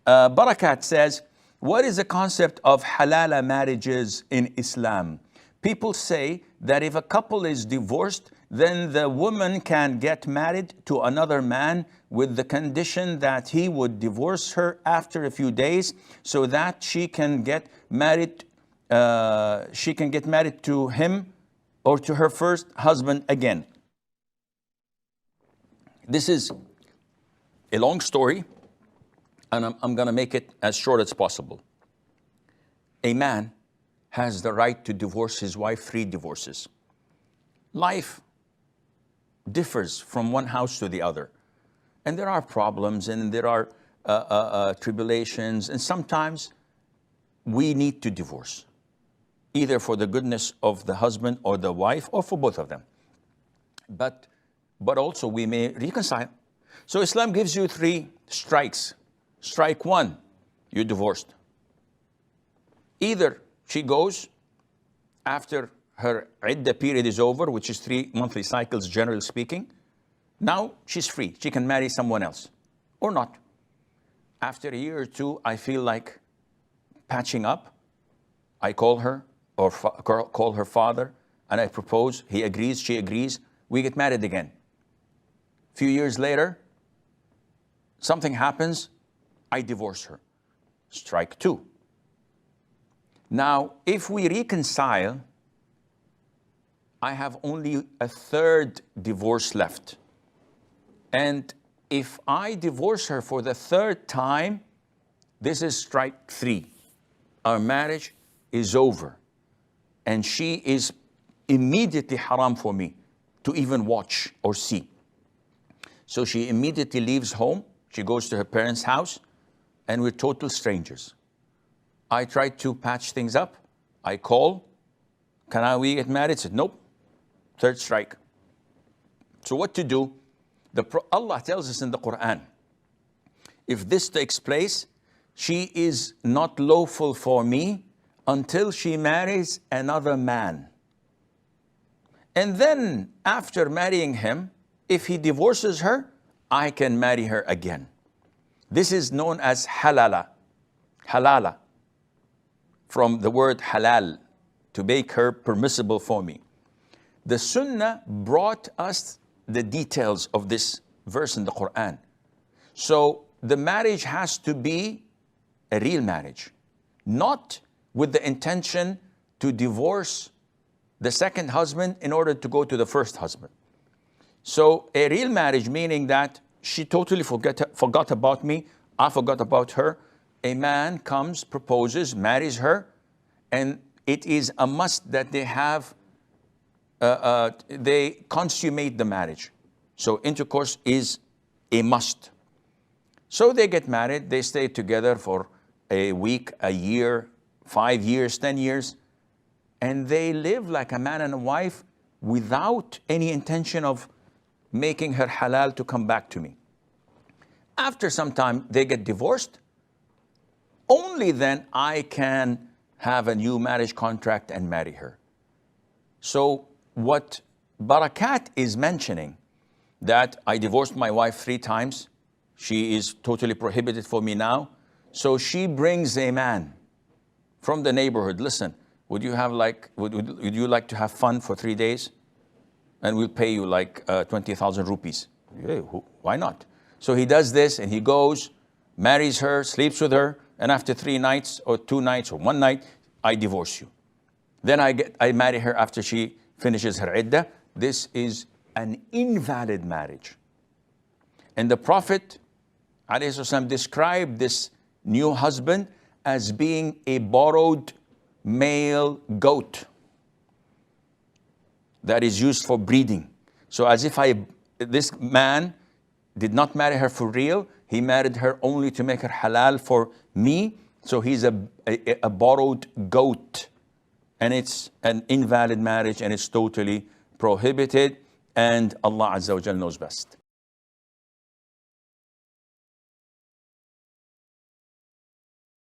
Barakat says, what is the concept of halala marriages in Islam? People say that if a couple is divorced, then the woman can get married to another man with the condition that he would divorce her after a few days so that she can get married to him or to her first husband again. This is a long story, and I'm going to make it as short as possible. A man has the right to divorce his wife 3 divorces. Life differs from one house to the other. And there are problems, and there are tribulations, and sometimes we need to divorce, either for the goodness of the husband or the wife, or for both of them. But also we may reconcile. So Islam gives you 3 strikes. Strike 1, you're divorced. Either she goes after her iddah period is over, which is 3 monthly cycles, generally speaking. Now she's free. She can marry someone else or not. After a year or 2, I feel like patching up. I call her or call her father, and I propose. He agrees, she agrees. We get married again. A few years later, something happens. I divorce her. Strike 2. Now, if we reconcile, I have only a 3rd divorce left. And if I divorce her for the 3rd time, this is strike 3. Our marriage is over. And she is immediately haram for me to even watch or see. So she immediately leaves home. She goes to her parents' house, and we're total strangers. I tried to patch things up. I call. Can we get married? Said, nope. 3rd strike. So what to do? Allah tells us in the Quran, if this takes place, she is not lawful for me until she marries another man. And then after marrying him, if he divorces her, I can marry her again. This is known as halala. Halala. From the word halal, to make her permissible for me. The Sunnah brought us the details of this verse in the Quran. So the marriage has to be a real marriage, not with the intention to divorce the second husband in order to go to the first husband. So a real marriage, meaning that she totally forgot about me, I forgot about her. A man comes, proposes, marries her, and it is a must that they consummate the marriage. So intercourse is a must. So they get married, they stay together for a week, a year, 5 years, 10 years, and they live like a man and a wife without any intention of making her halal to come back to me. After some time, they get divorced. Only then I can have a new marriage contract and marry her. So what Barakat is mentioning, that I divorced my wife 3 times, she is totally prohibited for me now. So she brings a man from the neighborhood. Listen, would you like to have fun for 3 days? And we'll pay you like 20,000 rupees. Yeah, why not? So he does this, and he goes, marries her, sleeps with her, and after 3 nights or 2 nights or 1 night, I divorce you. Then I marry her after she finishes her iddah. This is an invalid marriage. And the Prophet ﷺ described this new husband as being a borrowed male goat that is used for breeding. So as if this man did not marry her for real, he married her only to make her halal for me. So he's a borrowed goat. And it's an invalid marriage, and it's totally prohibited. And Allah Azza wa Jal knows best.